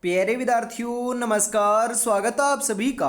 प्यारे विद्यार्थियों नमस्कार। स्वागत है आप सभी का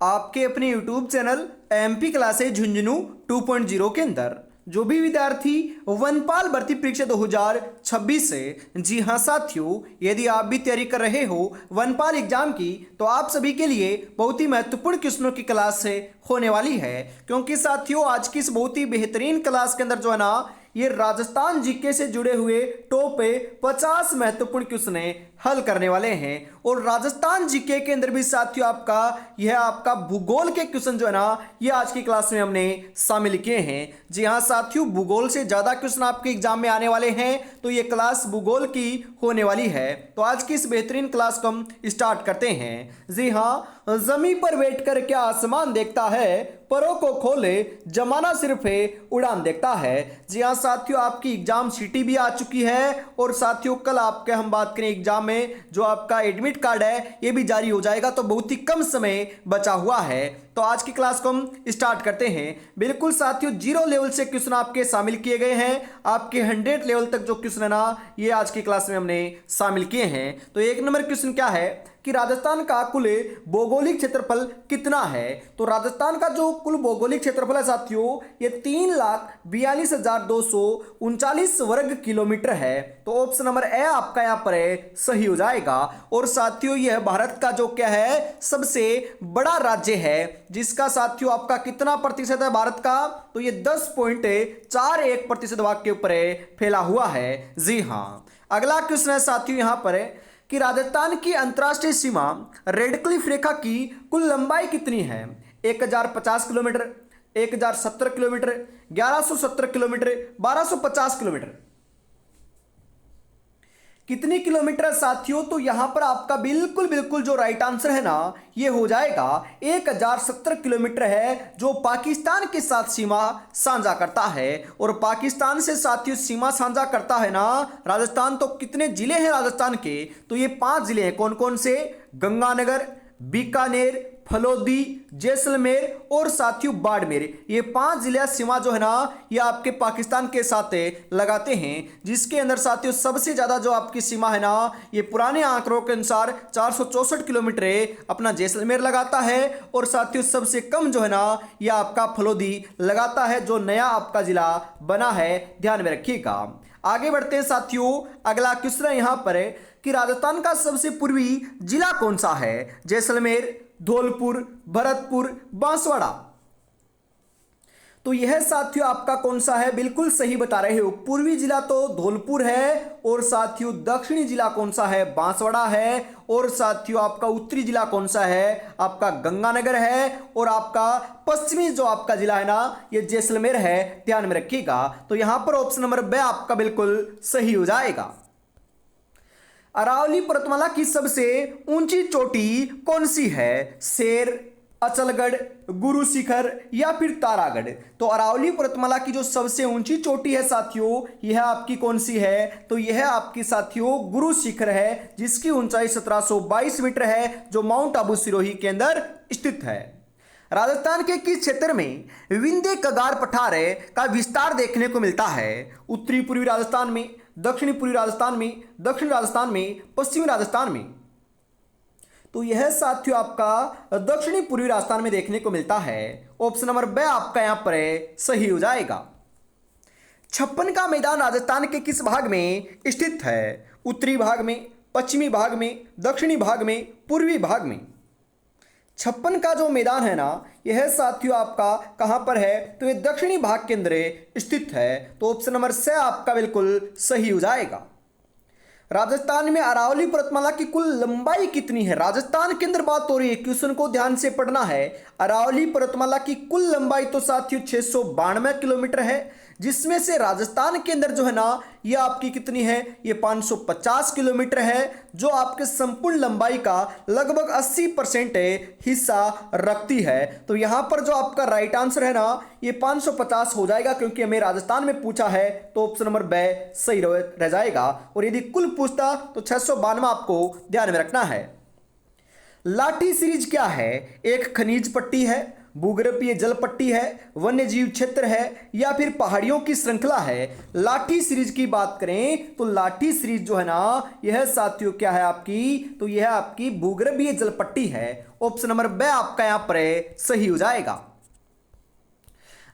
आपके अपने YouTube channel MP classes Jhunjhunu 2.0 के अंदर। जो भी विद्यार्थी वनपाल भर्ती परीक्षा 2026 से, जी हाँ साथियों, यदि आप भी तैयारी कर रहे हो वनपाल एग्जाम की तो आप सभी के लिए बहुत ही महत्वपूर्ण क्वेश्चनों की क्लास से होने वाली है। क्योंकि साथियों आज की इस बहुत ही बेहतरीन क्लास के अंदर जो है ना, ये राजस्थान जीके से जुड़े हुए टॉप 50 महत्वपूर्ण क्वेश्चन हल करने वाले हैं। और राजस्थान जीके के अंदर भी साथियों आपका भूगोल के क्वेश्चन जो है ना, ये आज की क्लास में हमने शामिल किए हैं। जी हाँ साथियों, भूगोल से ज्यादा क्वेश्चन आपके एग्जाम में आने वाले हैं, तो ये क्लास भूगोल की होने वाली है। तो आज की इस बेहतरीन क्लास को हम स्टार्ट करते हैं। जी हाँ, जमीन पर बैठ कर क्या आसमान देखता है, परों को खोले जमाना सिर्फ उड़ान देखता है। जी हाँ साथियों, आपकी एग्जाम सीटी भी आ चुकी है और साथियों कल आपके हम बात करें एग्जाम में जो आपका एडमिट कार्ड है ये भी जारी हो जाएगा, तो बहुत ही कम समय बचा हुआ है। तो आज की क्लास को हम स्टार्ट करते हैं। बिल्कुल साथियों, 0 लेवल से क्वेश्चन आपके शामिल किए गए हैं। आपके 100 लेवल तक जो क्वेश्चन है ना, ये आज की क्लास में हमने शामिल किए हैं। तो 1 नंबर क्वेश्चन क्या है कि राजस्थान का कुल भौगोलिक क्षेत्रफल कितना है। तो राजस्थान का जो कुल भौगोलिक क्षेत्रफल है साथियों, ये 3,42,239 वर्ग किलोमीटर है। तो ऑप्शन नंबर ए आपका यहाँ पर सही हो जाएगा। और साथियों यह भारत का जो क्या है सबसे बड़ा राज्य है, जिसका साथियों आपका कितना प्रतिशत है भारत का, तो ये 10.41% भाग के ऊपर फैला हुआ है। जी हाँ, अगला क्वेश्चन है साथियों यहाँ पर कि राजस्थान की अंतर्राष्ट्रीय सीमा रेड क्लिफ रेखा की कुल लंबाई कितनी है। 1050 किलोमीटर, 1070 किलोमीटर, 1170 किलोमीटर, 1250 किलोमीटर, कितनी किलोमीटर है साथियों। तो यहां पर आपका बिल्कुल जो राइट आंसर है ना, ये हो जाएगा 1070 किलोमीटर है, जो पाकिस्तान के साथ सीमा साझा करता है। और पाकिस्तान से साथियों सीमा साझा करता है ना राजस्थान। तो कितने जिले हैं राजस्थान के, तो ये 5 जिले हैं। कौन कौन से? गंगानगर, बीकानेर, फलोदी, जैसलमेर और साथियों बाड़मेर। ये 5 जिले सीमा जो है ना, ये आपके पाकिस्तान के साथ लगाते हैं, जिसके अंदर साथियों सबसे ज्यादा जो आपकी सीमा है ना, ये पुराने आंकड़ों के अनुसार 464 किलोमीटर अपना जैसलमेर लगाता है। और साथियों सबसे कम जो है ना, ये आपका फलोदी लगाता है, जो नया आपका जिला बना है, ध्यान में रखिएगा। आगे बढ़ते हैं साथियों, अगला क्वेश्चन यहां पर है कि राजस्थान का सबसे पूर्वी जिला कौन सा है। जैसलमेर, धौलपुर, भरतपुर, बांसवाड़ा। तो यह साथियों आपका कौन सा है, बिल्कुल सही बता रहे हो। पूर्वी जिला तो धौलपुर है, और साथियों दक्षिणी जिला कौन सा है, बांसवाड़ा है। और साथियों आपका उत्तरी जिला कौन सा है, आपका गंगानगर है। और आपका पश्चिमी जो आपका जिला है ना, ये जैसलमेर है, ध्यान में रखिएगा। तो यहां पर ऑप्शन नंबर बी आपका बिल्कुल सही हो जाएगा। अरावली पर्वतमाला की सबसे ऊंची चोटी कौन सी है? शेर, अचलगढ़, गुरु शिखर या फिर तारागढ़। तो अरावली पर्वतमाला की जो सबसे ऊंची चोटी है साथियों, यह आपकी कौन सी है? तो यह आपकी साथियों गुरु शिखर है, जिसकी ऊंचाई 1722 मीटर है, जो माउंट आबू सिरोही के अंदर स्थित है। राजस्थान के किस क्षेत्र में विंध्य कगार पठार का विस्तार देखने को मिलता है? उत्तरी पूर्वी राजस्थान में, दक्षिणी पूर्वी राजस्थान में, दक्षिण राजस्थान में, पश्चिमी राजस्थान में। तो यह साथियों आपका दक्षिणी पूर्वी राजस्थान में देखने को मिलता है। ऑप्शन नंबर बी आपका यहां पर सही हो जाएगा। 56 का मैदान राजस्थान के किस भाग में स्थित है? उत्तरी भाग में, पश्चिमी भाग में, दक्षिणी भाग में, पूर्वी भाग में। 56 का जो मैदान है ना, यह साथियों आपका कहां पर है? तो यह दक्षिणी भाग के अंदर स्थित है। तो ऑप्शन नंबर से आपका बिल्कुल सही हो जाएगा। राजस्थान में अरावली पर्वतमाला की कुल लंबाई कितनी है? राजस्थान के अंदर बात हो रही है, क्वेश्चन को ध्यान से पढ़ना है। अरावली पर्वतमाला की कुल लंबाई तो साथियों 692 किलोमीटर है, जिसमें से राजस्थान के अंदर जो है ना, यह आपकी कितनी है? ये 550 किलोमीटर है, जो आपके संपूर्ण लंबाई का लगभग 80% हिस्सा रखती है। तो यहां पर जो आपका राइट आंसर है ना, ये 550 हो जाएगा, क्योंकि हमें राजस्थान में पूछा है। तो ऑप्शन नंबर बी सही रह जाएगा। और यदि कुल पूछता तो 692 आपको ध्यान में रखना है। लाठी सीरीज क्या है? एक खनिज पट्टी है, भूगर्भीय जल पट्टी है, वन्य जीव क्षेत्र है, या फिर पहाड़ियों की श्रृंखला है। लाठी सीरीज की बात करें तो लाठी सीरीज जो है ना, यह साथियों क्या है आपकी, तो यह आपकी भूगर्भीय जल पट्टी है। ऑप्शन नंबर बी आपका यहां पर सही हो जाएगा।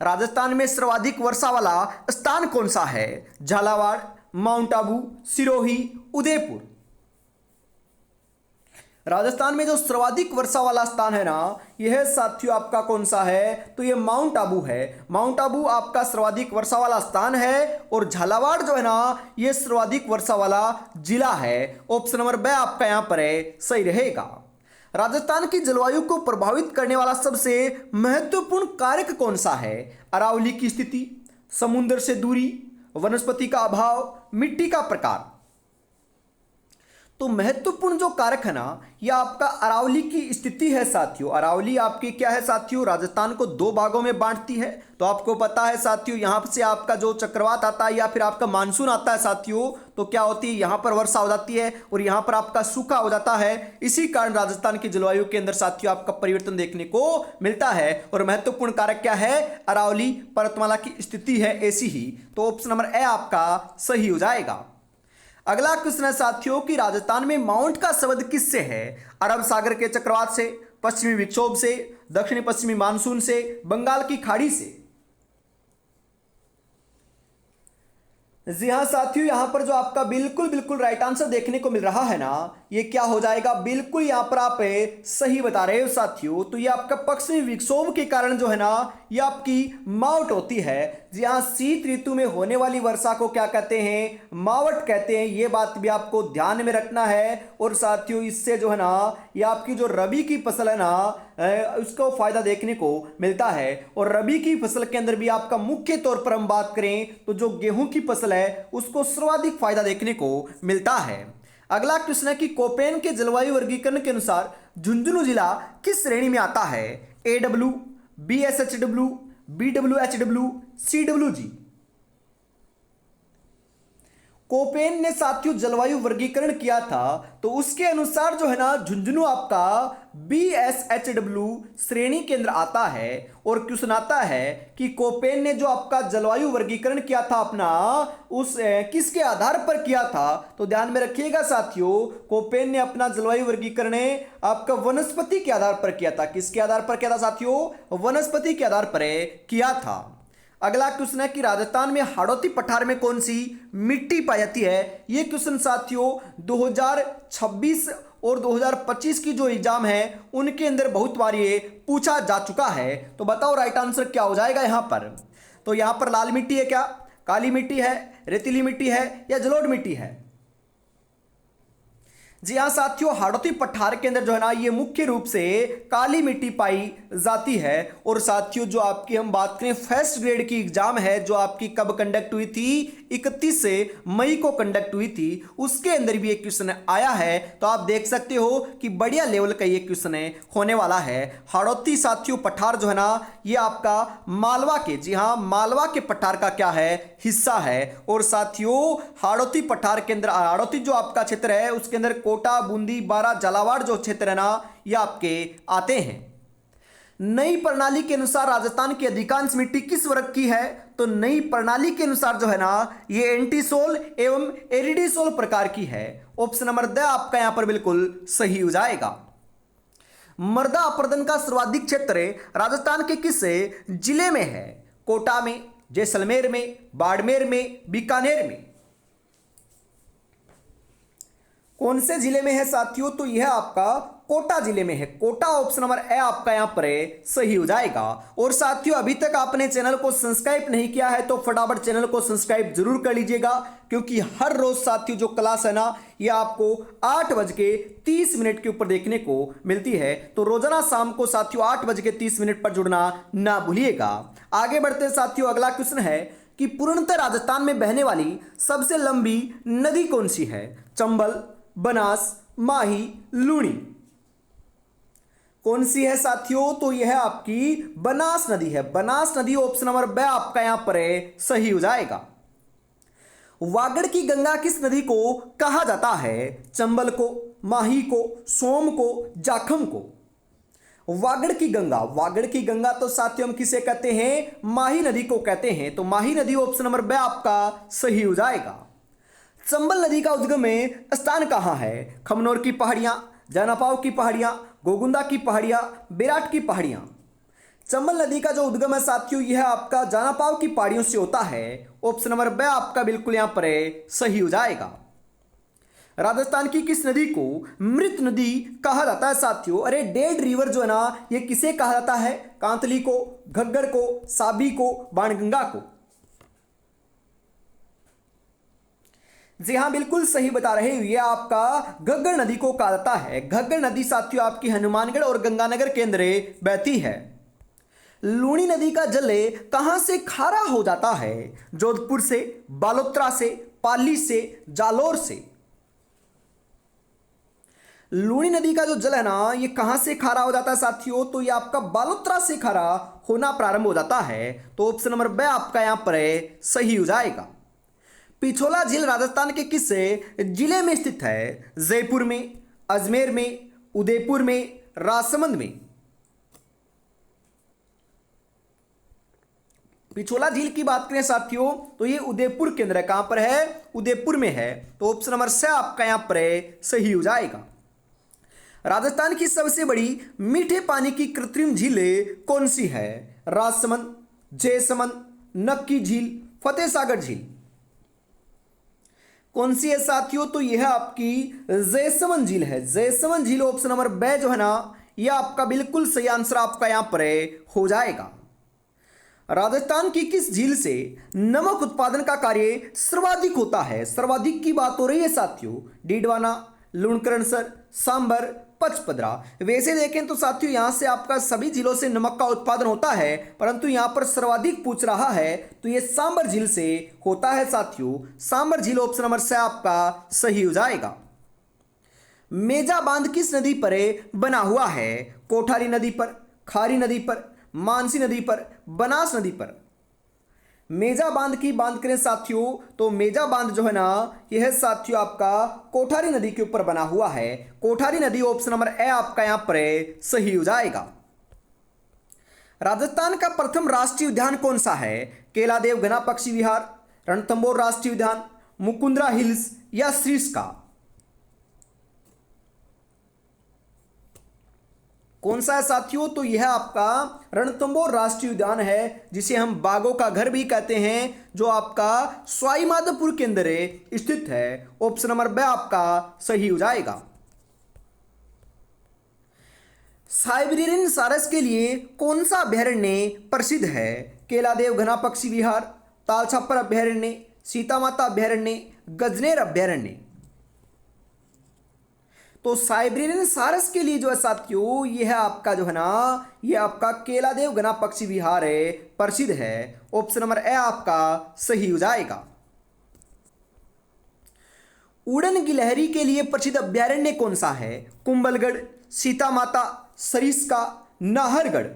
राजस्थान में सर्वाधिक वर्षा वाला स्थान कौन सा है? झालावाड़, माउंट आबू, सिरोही, उदयपुर। राजस्थान में जो सर्वाधिक वर्षा वाला स्थान है ना, यह साथियों आपका कौन सा है? तो यह माउंट आबू है। माउंट आबू आपका सर्वाधिक वर्षा वाला स्थान है, और झालावाड़ जो है ना, यह सर्वाधिक वर्षा वाला जिला है। ऑप्शन नंबर बी आपका यहां पर सही रहेगा। राजस्थान की जलवायु को प्रभावित करने वाला सबसे महत्वपूर्ण कारक कौन सा है? अरावली की स्थिति, समुद्र से दूरी, वनस्पति का अभाव, मिट्टी का प्रकार। तो महत्वपूर्ण जो कारक है ना, यह आपका अरावली की स्थिति है साथियों। अरावली आपकी क्या है साथियों, राजस्थान को दो भागों में बांटती है। तो आपको पता है साथियों, यहां से आपका जो चक्रवात आता है या फिर आपका मानसून आता है साथियों, तो क्या होती है, यहां पर वर्षा हो जाती है और यहां पर आपका सूखा हो जाता है। इसी कारण राजस्थान की जलवायु के अंदर साथियों आपका परिवर्तन देखने को मिलता है। और महत्वपूर्ण कारक क्या है? अरावली पर्वतमाला की स्थिति है ऐसी ही। तो ऑप्शन नंबर ए आपका सही हो जाएगा। अगला क्वेश्चन है साथियों कि राजस्थान में माउंट का शब्द किससे है? अरब सागर के चक्रवात से, पश्चिमी विक्षोभ से, दक्षिणी पश्चिमी मानसून से, बंगाल की खाड़ी से। जी हाँ साथियों, यहां पर जो आपका बिल्कुल बिल्कुल राइट आंसर देखने को मिल रहा है ना, ये क्या हो जाएगा, बिल्कुल यहां पर आप सही बता रहे हो साथियों। तो ये आपका पश्चिमी विक्षोभ के कारण जो है ना, ये आपकी मावट होती है। जी हाँ, शीत ऋतु में होने वाली वर्षा को क्या कहते हैं? मावट कहते हैं। ये बात भी आपको ध्यान में रखना है। और साथियों इससे जो है ना, ये आपकी जो रबी की फसल है ना, उसको फायदा देखने को मिलता है। और रबी की फसल के अंदर भी आपका मुख्य तौर पर हम बात करें तो जो गेहूं की फसल है उसको सर्वाधिक फायदा देखने को मिलता है। अगला क्वेश्चन है कि कोपेन के जलवायु वर्गीकरण के अनुसार झुंझुनू जिला किस श्रेणी में आता है? AW, BSHW, BWHW, CWG। Koppen ने साथियों जलवायु वर्गीकरण किया था, तो उसके अनुसार जो है ना, झुंझुनू आपका BSHW श्रेणी के अंदर आता है। और क्वेश्चन आता है कि कोपेन ने जो आपका जलवायु वर्गीकरण किया था अपना, उस किसके आधार पर किया था? तो ध्यान में रखिएगा साथियों, कोपेन ने अपना जलवायु वर्गीकरण आपका वनस्पति के आधार पर किया था। किसके आधार पर किया था साथियों? वनस्पति के आधार पर किया था। अगला क्वेश्चन है कि राजस्थान में हाड़ौती पठार में कौन सी मिट्टी पाई जाती है? ये क्वेश्चन साथियों 2026 और 2025 की जो एग्जाम है उनके अंदर बहुत बार ये पूछा जा चुका है। तो बताओ राइट आंसर क्या हो जाएगा यहां पर? तो यहां पर लाल मिट्टी है क्या, काली मिट्टी है, रेतीली मिट्टी है, या जलोढ़ मिट्टी है? जी हाँ साथियों, हाड़ौती पठार के अंदर जो है ना, ये मुख्य रूप से काली मिट्टी पाई जाती है। और साथियों जो आपकी हम बात करें फर्स्ट ग्रेड की एग्जाम है, जो आपकी कब कंडक्ट हुई थी? 31 मई को कंडक्ट हुई थी। उसके अंदर भी एक क्वेश्चन आया है। तो आप देख सकते हो कि बढ़िया लेवल का ये क्वेश्चन होने वाला है। हाड़ौती साथियों पठार जो है ना, ये आपका मालवा के, जी हाँ, मालवा के पठार का क्या है? हिस्सा है। और साथियों हाड़ौती पठार के अंदर, हाड़ौती जो आपका क्षेत्र है उसके अंदर कोटा, बूंदी, बारा, झालावाड़ जो क्षेत्र है ना, ये आपके आते हैं। नई प्रणाली के अनुसार राजस्थान की अधिकांश मिट्टी किस वर्ग की है? तो नई प्रणाली के अनुसार जो है ना, ये एंटीसोल एवं एरिडीसोल प्रकार की है। ऑप्शन नंबर द आपका यहां पर बिल्कुल सही हो जाएगा। मृदा अपरदन का सर्वाधिक क्षेत्र राजस्थान के किस जिले में है? कोटा में, जैसलमेर में, बाड़मेर में, बीकानेर में। कौन से जिले में है साथियों? तो यह आपका कोटा जिले में है। कोटा ऑप्शन नंबर ए आपका यहां पर सही हो जाएगा। और साथियों अभी तक आपने चैनल को सब्सक्राइब नहीं किया है तो फटाफट चैनल को सब्सक्राइब जरूर कर लीजिएगा, क्योंकि हर रोज साथियों जो क्लास है ना, यह आपको 8:30 के ऊपर देखने को मिलती है। तो रोजाना शाम को साथियों 8:30 पर जुड़ना ना भूलिएगा। आगे बढ़ते हैं साथियों, अगला क्वेश्चन है कि पूर्णतः राजस्थान में बहने वाली सबसे लंबी नदी कौन सी है? चंबल, बनास, माही, लूणी। कौन सी है साथियों? तो यह आपकी बनास नदी है। बनास नदी ऑप्शन नंबर बी आपका यहां पर सही हो जाएगा। वागड़ की गंगा किस नदी को कहा जाता है? चंबल को, माही को, सोम को, जाखम को। वागड़ की गंगा, वागड़ की गंगा तो साथियों हम किसे कहते हैं, माही नदी को कहते हैं, तो माही नदी ऑप्शन नंबर बी आपका सही हो जाएगा। चंबल नदी का उद्गम स्थान कहाँ है, खमनोर की पहाड़ियां, जानापाव की पहाड़ियां, गोगुंदा की पहाड़ियां, बेराट की पहाड़ियां। चंबल नदी का जो उद्गम है साथियों यह आपका जानापाव की पहाड़ियों से होता है, ऑप्शन नंबर बी आपका बिल्कुल यहां पर सही हो जाएगा। राजस्थान की किस नदी को मृत नदी कहा जाता है साथियों, अरे डेड रिवर जो है ना ये किसे कहा जाता है, कांतली को, घग्गर को, साबी को, बाणगंगा को। जी हाँ बिल्कुल सही बता रहे हो, ये आपका घग्गर नदी को कहा जाता है। घग्गर नदी साथियों आपकी हनुमानगढ़ और गंगानगर के अंदर बहती है। लूणी नदी का जल कहां से खारा हो जाता है, जोधपुर से, बालोतरा से, पाली से, जालोर से। लूणी नदी का जो जल है ना ये कहां से खारा हो जाता है साथियों, तो ये आपका बालोतरा से खारा होना प्रारंभ हो जाता है, तो ऑप्शन नंबर बी आपका यहां पर सही हो जाएगा। पिछोला झील राजस्थान के किस जिले में स्थित है, जयपुर में, अजमेर में, उदयपुर में, राजसमंद में। पिछोला झील की बात करें साथियों तो ये उदयपुर के अंदर है, कहां पर है, उदयपुर में है, तो ऑप्शन नंबर सी आपका यहां पर सही हो जाएगा। राजस्थान की सबसे बड़ी मीठे पानी की कृत्रिम झील कौन सी है, राजसमंद, जयसमंद, नक्की झील, फतेह सागर झील। कौन सी है साथियों, तो यह आपकी जयसमंद झील है। जयसमंद झील ऑप्शन नंबर बी जो है ना यह आपका बिल्कुल सही आंसर आपका यहां पर हो जाएगा। राजस्थान की किस झील से नमक उत्पादन का कार्य सर्वाधिक होता है, सर्वाधिक की बात हो रही है साथियों, डीडवाना, लुणकरणसर, सांबर, पचपदरा। वैसे देखें तो साथियों यहां से आपका सभी झीलों से नमक का उत्पादन होता है, परंतु यहां पर सर्वाधिक पूछ रहा है तो ये सांबर झील से होता है साथियों। सांबर झील ऑप्शन नंबर से आपका सही हो जाएगा। मेजा बांध किस नदी पर बना हुआ है, कोठारी नदी पर, खारी नदी पर, मानसी नदी पर, बनास नदी पर। मेजा बांध की बात करें साथियों तो मेजा बांध जो है ना यह साथियों आपका कोठारी नदी के ऊपर बना हुआ है, कोठारी नदी ऑप्शन नंबर ए आपका यहां पर सही हो जाएगा। राजस्थान का प्रथम राष्ट्रीय उद्यान कौन सा है, केलादेव घना पक्षी विहार, रणथंभौर राष्ट्रीय उद्यान, मुकुंदरा हिल्स या सरिस्का। कौन सा है साथियों, तो यह आपका रणथंभौर राष्ट्रीय उद्यान है, जिसे हम बाघों का घर भी कहते हैं, जो आपका सवाई माधोपुर के अंदर स्थित है। ऑप्शन नंबर बी आपका सही हो जाएगा। साइबेरियन सारस के लिए कौन सा अभयारण्य प्रसिद्ध है, केलादेव घना पक्षी विहार, तालछापर अभयारण्य, सीता माता अभयारण्य, गजनेर अभयारण्य। तो साइबेरियन सारस के लिए जो है साथियों यह है आपका जो है ना यह आपका केलादेव घना पक्षी विहार प्रसिद्ध है। ऑप्शन नंबर ए आपका सही हो जाएगा। उड़न गिलहरी के लिए प्रसिद्ध अभयारण्य कौन सा है, कुंभलगढ़, सीता माता, सरिस्का, नाहरगढ़।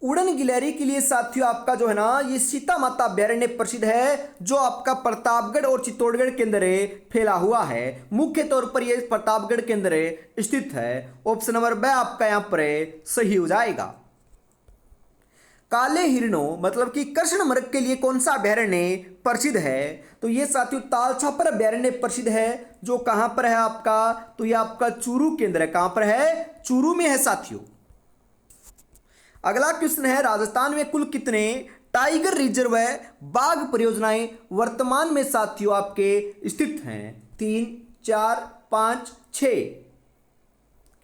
उड़न गिलहरी के लिए साथियों आपका जो है ना ये सीता माता अभयारण्य प्रसिद्ध है, जो आपका प्रतापगढ़ और चित्तौड़गढ़ के अंदर फैला हुआ है। मुख्य तौर पर यह प्रतापगढ़ के अंदर स्थित है। ऑप्शन नंबर बी आपका यहां पर सही हो जाएगा। काले हिरणों मतलब कि कृष्ण मृग के लिए कौन सा अभयारण्य प्रसिद्ध है, तो ये साथियों तालछापर अभयारण्य प्रसिद्ध है, जो कहां पर है आपका, तो ये आपका चूरू के अंदर है। कहां पर है, चूरू में है साथियों। अगला क्वेश्चन है, राजस्थान में कुल कितने टाइगर रिजर्व बाघ परियोजनाएं वर्तमान में साथियों आपके स्थित हैं, 3, 4, 5, 6।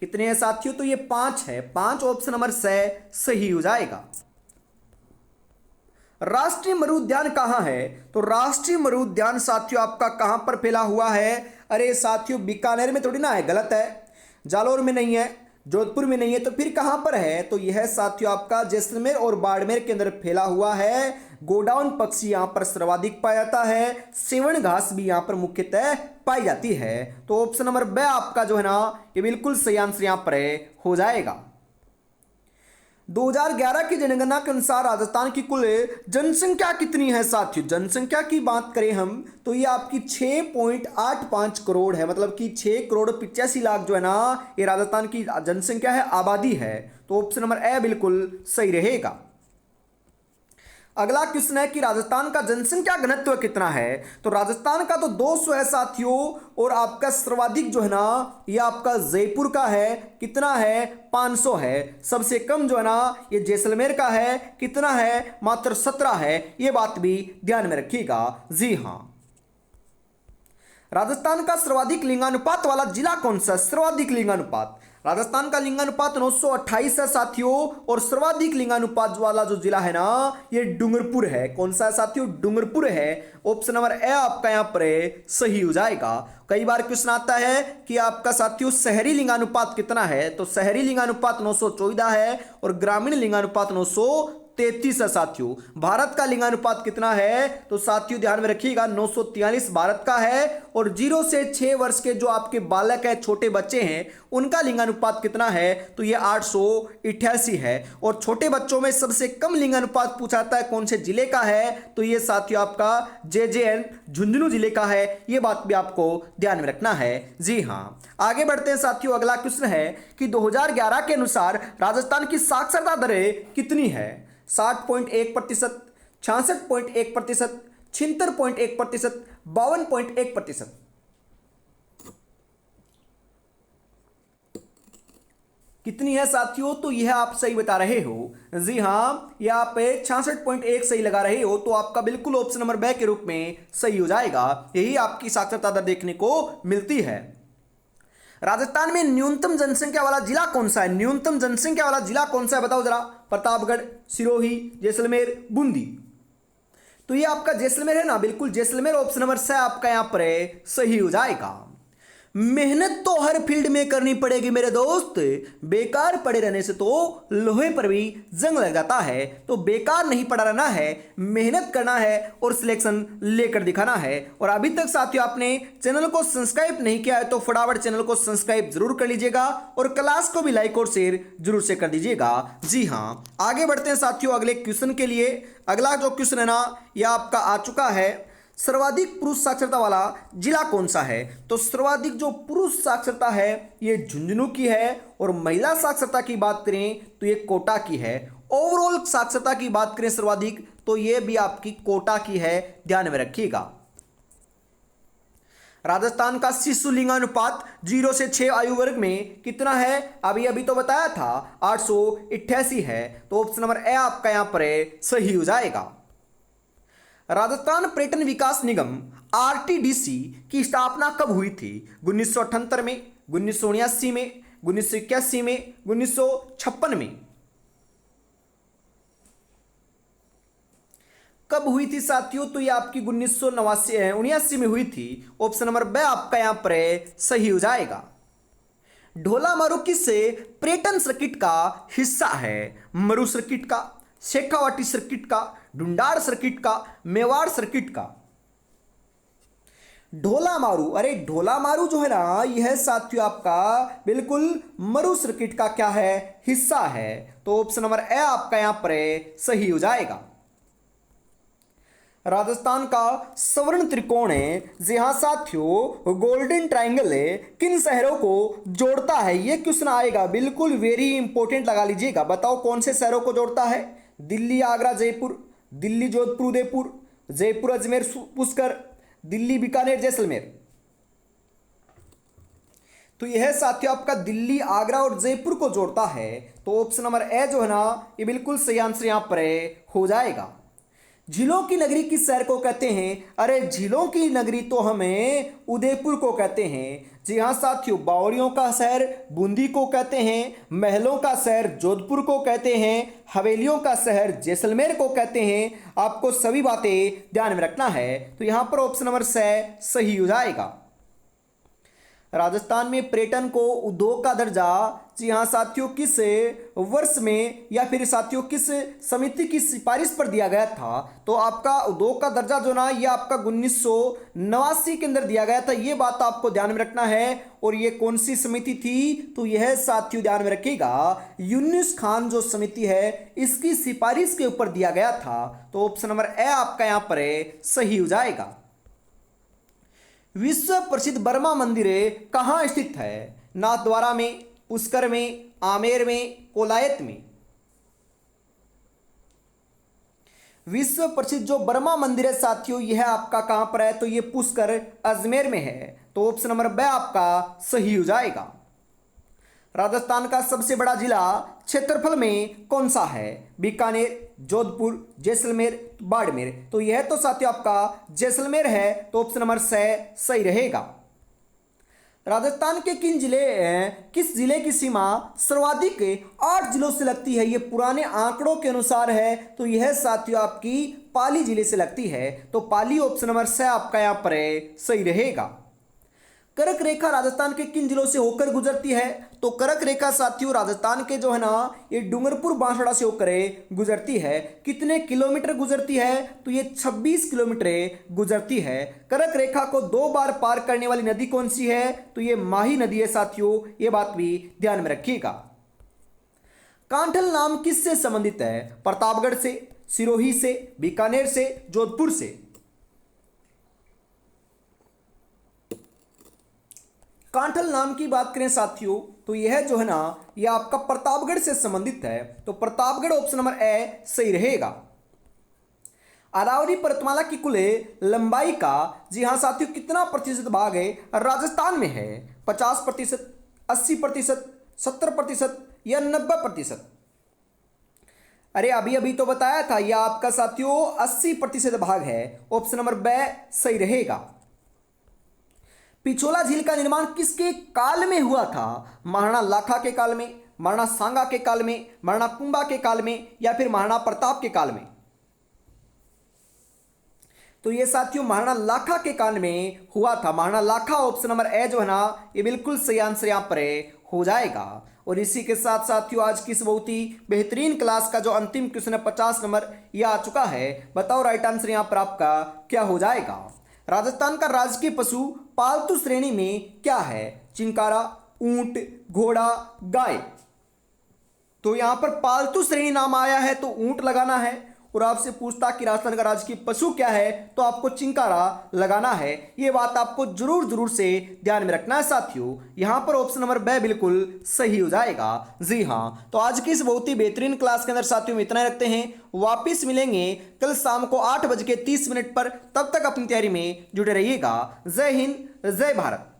कितने हैं साथियों, तो ये 5 है। 5 ऑप्शन नंबर से सही हो जाएगा। राष्ट्रीय मरु उद्यान कहां है, तो राष्ट्रीय मरु उद्यान साथियों आपका कहां पर फैला हुआ है, अरे साथियों बीकानेर में थोड़ी ना है, गलत है। जालोर में नहीं है, जोधपुर में नहीं है, तो फिर कहां पर है, तो यह साथियों आपका जैसलमेर और बाड़मेर के अंदर फैला हुआ है। गोडाउन पक्षी यहां पर सर्वाधिक पाया जाता है, सेवण घास भी यहां पर मुख्यतः पाई जाती है। तो ऑप्शन नंबर बी आपका जो है ना ये बिल्कुल सही आंसर यहां पर हो जाएगा। 2011 की जनगणना के अनुसार राजस्थान की कुल जनसंख्या कितनी है साथियों? जनसंख्या की बात करें हम तो ये आपकी 6.85 करोड़ है, मतलब कि 6,85,00,000 जो है ना, ये राजस्थान की जनसंख्या है, आबादी है। तो ऑप्शन नंबर ए बिल्कुल सही रहेगा। अगला क्वेश्चन है कि राजस्थान का जनसंख्या घनत्व कितना है? तो राजस्थान का तो 200 है साथियों, और आपका सर्वाधिक जो है ना ये आपका जयपुर का है, कितना है? 500 है। सबसे कम जो है ना ये जैसलमेर का है, कितना है? मात्र 17 है। ये बात भी ध्यान में रखिएगा। जी हाँ। राजस्थान का सर्वाधिक लिंगानुपात वाला जिला कौन सा? सर्वाधिक लिंगानुपात, राजस्थान का लिंगानुपात 928 है साथियों, और सर्वाधिक लिंगानुपात वाला जो जिला है ना ये डूंगरपुर है। कौन सा है साथियों? डूंगरपुर है। ऑप्शन नंबर ए आपका यहां पर सही हो जाएगा। कई बार क्वेश्चन आता है कि आपका साथियों शहरी लिंगानुपात कितना है? तो शहरी लिंगानुपात 914 है, और ग्रामीण लिंगानुपात 933 है साथियों। भारत का लिंगानुपात कितना है? तो साथियों ध्यान में रखिएगा 943 भारत का है, और 0 से 6 वर्ष के जो आपके बालक है, छोटे बच्चे हैं, उनका लिंगानुपात कितना है? तो ये 888 है। और छोटे बच्चों में सबसे कम लिंगानुपात पूछा जाता है कौन से जिले का है? तो ये साथियों आपका JJN झुंझुनू जिले का है। ये बात भी आपको ध्यान में रखना है। जी हाँ, आगे बढ़ते हैं साथियों। अगला क्वेश्चन है कि 2011 के अनुसार राजस्थान की साक्षरता दर कितनी है? 60.1%, 66.1%, 76.1%, 52.1%। कितनी है साथियों? तो यह आप सही बता रहे हो। जी हाँ, यह आप 66.1 सही लगा रहे हो, तो आपका बिल्कुल ऑप्शन नंबर बी के रूप में सही हो जाएगा। यही आपकी साक्षरता दर देखने को मिलती है। राजस्थान में न्यूनतम जनसंख्या वाला जिला कौन सा है? न्यूनतम जनसंख्या वाला जिला कौन सा है बताओ जरा? प्रतापगढ़, सिरोही, जैसलमेर, बूंदी। तो ये आपका जैसलमेर है ना, बिल्कुल जैसलमेर ऑप्शन नंबर से आपका यहां पर सही हो जाएगा। मेहनत तो हर फील्ड में करनी पड़ेगी मेरे दोस्त, बेकार पड़े रहने से तो लोहे पर भी जंग लग जाता है। तो बेकार नहीं पड़ा रहना है, मेहनत करना है और सिलेक्शन लेकर दिखाना है। और अभी तक साथियों आपने चैनल को सब्सक्राइब नहीं किया है तो फटाफट चैनल को सब्सक्राइब जरूर कर लीजिएगा, और क्लास को भी लाइक और शेयर जरूर से कर दीजिएगा। जी हाँ, आगे बढ़ते हैं साथियों अगले क्वेश्चन के लिए। अगला जो क्वेश्चन है ना यह आपका आ चुका है, सर्वाधिक पुरुष साक्षरता वाला जिला कौन सा है? तो सर्वाधिक जो पुरुष साक्षरता है ये झुंझुनू की है, और महिला साक्षरता की बात करें तो ये कोटा की है। ओवरऑल साक्षरता की बात करें सर्वाधिक तो ये भी आपकी कोटा की है, ध्यान में रखिएगा। राजस्थान का शिशु लिंगानुपात 0 से 6 आयु वर्ग में कितना है? अभी अभी तो बताया था 888 है। तो ऑप्शन नंबर ए आपका यहां पर सही हो जाएगा। राजस्थान पर्यटन विकास निगम RTDC की स्थापना कब हुई थी? 1978 में, 1979 में, 1981 में, 1956 में। कब हुई थी साथियों? तो ये आपकी 1979 में हुई थी। ऑप्शन नंबर बी आपका यहां पर सही हो जाएगा। ढोला मारू किस पर्यटन सर्किट का हिस्सा है? मरु सर्किट का, शेखावाटी सर्किट का, ढूंढाड़ सर्किट का, मेवाड़ सर्किट का। ढोला मारू, अरे ढोला मारू जो है ना यह साथियों आपका बिल्कुल मरु सर्किट का क्या है? हिस्सा है। तो ऑप्शन नंबर ए आपका यहां पर सही हो जाएगा। राजस्थान का स्वर्ण त्रिकोण है, जहां साथियों गोल्डन ट्रायंगल है, किन शहरों को जोड़ता है? यह क्वेश्चन आएगा, बिल्कुल वेरी इंपॉर्टेंट लगा लीजिएगा। बताओ कौन से शहरों को जोड़ता है? दिल्ली, आगरा, जयपुर, दिल्ली, जोधपुर, उदयपुर, जयपुर, अजमेर, पुष्कर, दिल्ली, बीकानेर, जैसलमेर। तो यह साथियों आपका दिल्ली, आगरा और जयपुर को जोड़ता है। तो ऑप्शन नंबर ए जो है ना ये बिल्कुल सही आंसर यहां पर हो जाएगा। झीलों की नगरी किस शहर को कहते हैं? अरे झीलों की नगरी तो हमें उदयपुर को कहते हैं। जी हाँ साथियों, बावड़ियों का शहर बूंदी को कहते हैं, महलों का शहर जोधपुर को कहते हैं, हवेलियों का शहर जैसलमेर को कहते हैं। आपको सभी बातें ध्यान में रखना है। तो यहां पर ऑप्शन नंबर 6 सही हो जाएगा। राजस्थान में पर्यटन को उद्योग का दर्जा, जी हाँ साथियों, किस वर्ष में या फिर साथियों किस समिति की सिफारिश पर दिया गया था? तो आपका उद्योग का दर्जा जो ना ये आपका 1989 के अंदर दिया गया था। ये बात आपको ध्यान में रखना है। और ये कौन सी समिति थी? तो यह साथियों ध्यान में रखिएगा, यूनुस खान जो समिति है इसकी सिफारिश के ऊपर दिया गया था। तो ऑप्शन नंबर ए आपका यहां पर सही हो जाएगा। विश्व प्रसिद्ध बर्मा मंदिर कहाँ स्थित है? नाथद्वारा में, पुष्कर में, आमेर में, कोलायत में। विश्व प्रसिद्ध जो बर्मा मंदिर है साथियों यह आपका कहां पर है? तो यह पुष्कर अजमेर में है। तो ऑप्शन नंबर बी आपका सही हो जाएगा। राजस्थान का सबसे बड़ा जिला क्षेत्रफल में कौन सा है? बीकानेर, जोधपुर, जैसलमेर, बाड़मेर। तो यह तो साथियों आपका जैसलमेर है। तो ऑप्शन नंबर से सही रहेगा। राजस्थान के किस जिले की सीमा सर्वाधिक 8 जिलों से लगती है? ये पुराने आंकड़ों के अनुसार है। तो यह साथियों आपकी पाली जिले से लगती है। तो पाली ऑप्शन नंबर से आपका यहां पर सही रहेगा। कर्क रेखा राजस्थान के किन जिलों से होकर गुजरती है? तो कर्क रेखा साथियों राजस्थान के जो है ना ये डूंगरपुर बांसवाड़ा से होकर गुजरती है। कितने किलोमीटर गुजरती है? तो ये 26 किलोमीटर गुजरती है। कर्क रेखा को 2 बार पार करने वाली नदी कौन सी है? तो ये माही नदी है साथियों, ये बात भी ध्यान में रखिएगा। कांठल नाम किससे संबंधित है? प्रतापगढ़ से, सिरोही से, बीकानेर से, जोधपुर से। कांठल नाम की बात करें साथियों तो यह जो है ना यह आपका प्रतापगढ़ से संबंधित है। तो प्रतापगढ़ ऑप्शन नंबर ए सही रहेगा। अरावली पर्वतमाला की कुल लंबाई का, जी हां साथियों, कितना प्रतिशत भाग है राजस्थान में है? 50%, 80%, 70% या 90%? अरे अभी अभी तो बताया था, यह आपका साथियों 80% भाग है। ऑप्शन नंबर बी सही रहेगा। पिछोला झील का निर्माण किसके काल में हुआ था? महाराणा लाखा के काल में, महाराणा सांगा के काल में, महाराणा कुंभा के काल में या फिर महाराणा प्रताप के काल में? तो ये साथियों महाराणा लाखा के काल में हुआ था। महाराणा लाखा ऑप्शन नंबर ए जो है ना ये बिल्कुल सही आंसर यहां पर हो जाएगा। और इसी के साथ साथियों आज की इस बहुत ही बेहतरीन क्लास का जो अंतिम क्वेश्चन है 50 नंबर यह आ चुका है। बताओ राइट आंसर यहां पर आपका क्या हो जाएगा? राजस्थान का राजकीय पशु पालतू श्रेणी में क्या है? चिंकारा, ऊंट, घोड़ा, गाय। तो यहां पर पालतू श्रेणी नाम आया है तो ऊंट लगाना है। और आपसे पूछता कि राजस्थान का राजकीय पशु क्या है तो आपको चिंकारा लगाना है। यह बात आपको जरूर से ध्यान में रखना है साथियों। यहां पर ऑप्शन नंबर बी बिल्कुल सही हो जाएगा। जी हां, तो आज की इस बहुत ही बेहतरीन क्लास के अंदर साथियों में इतना ही रखते हैं। वापिस मिलेंगे कल शाम को 8:30 पर। तब तक अपनी तैयारी में जुटे रहिएगा। जय हिंद, जय भारत।